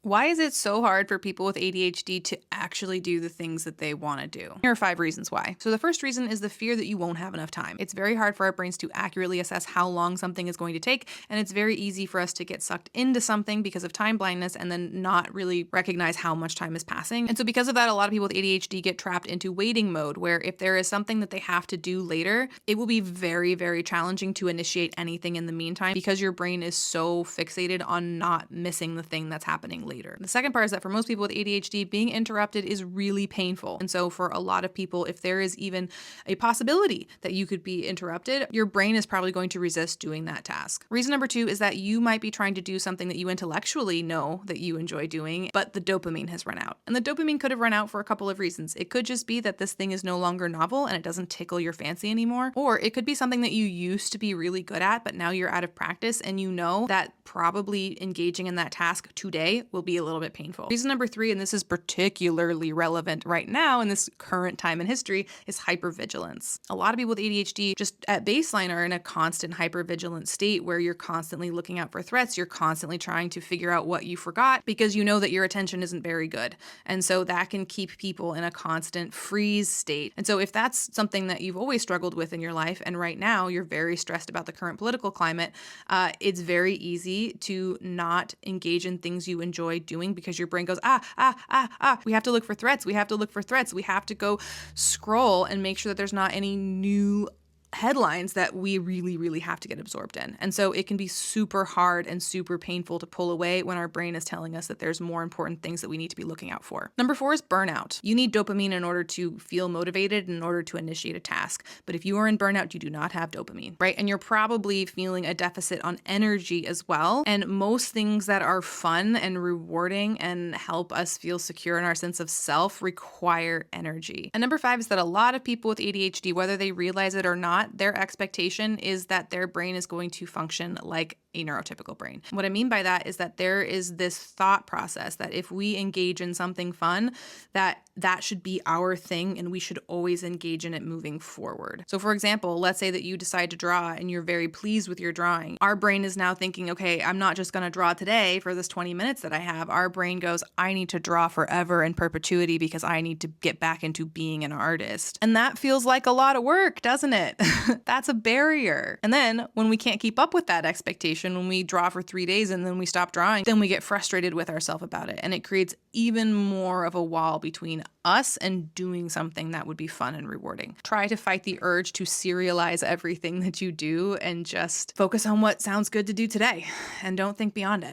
Why is it so hard for people with ADHD to actually do the things that they want to do? Here are 5 reasons why. So the first reason is the fear that you won't have enough time. It's very hard for our brains to accurately assess how long something is going to take, and it's very easy for us to get sucked into something because of time blindness and then not really recognize how much time is passing. And so because of that, a lot of people with ADHD get trapped into waiting mode, where if there is something that they have to do later, it will be very, very challenging to initiate anything in the meantime because your brain is so fixated on not missing the thing that's happening later. The second part is that for most people with ADHD, being interrupted is really painful. And so for a lot of people, if there is even a possibility that you could be interrupted, your brain is probably going to resist doing that task. Reason number 2 is that you might be trying to do something that you intellectually know that you enjoy doing, but the dopamine has run out. And the dopamine could have run out for a couple of reasons. It could just be that this thing is no longer novel and it doesn't tickle your fancy anymore. Or it could be something that you used to be really good at, but now you're out of practice and you know that probably engaging in that task today will be a little bit painful. Reason number 3, and this is particularly relevant right now in this current time in history, is hypervigilance. A lot of people with ADHD just at baseline are in a constant hypervigilant state where you're constantly looking out for threats. You're constantly trying to figure out what you forgot because you know that your attention isn't very good. And so that can keep people in a constant freeze state. And so if that's something that you've always struggled with in your life, and right now you're very stressed about the current political climate, it's very easy to not engage in things you enjoy doing because your brain goes, we have to look for threats. We have to look for threats. We have to go scroll and make sure that there's not any new headlines that we really, really have to get absorbed in. And so it can be super hard and super painful to pull away when our brain is telling us that there's more important things that we need to be looking out for. Number 4 is burnout. You need dopamine in order to feel motivated, in order to initiate a task. But if you are in burnout, you do not have dopamine, right? And you're probably feeling a deficit on energy as well. And most things that are fun and rewarding and help us feel secure in our sense of self require energy. And number 5 is that a lot of people with ADHD, whether they realize it or not, their expectation is that their brain is going to function like a neurotypical brain. What I mean by that is that there is this thought process that if we engage in something fun, that should be our thing and we should always engage in it moving forward. So for example, let's say that you decide to draw and you're very pleased with your drawing. Our brain is now thinking, okay, I'm not just going to draw today for this 20 minutes that I have. Our brain goes, I need to draw forever in perpetuity because I need to get back into being an artist. And that feels like a lot of work, doesn't it? That's a barrier. And then when we can't keep up with that expectation, when we draw for 3 days and then we stop drawing, then we get frustrated with ourselves about it. And it creates even more of a wall between us and doing something that would be fun and rewarding. Try to fight the urge to serialize everything that you do and just focus on what sounds good to do today and don't think beyond it.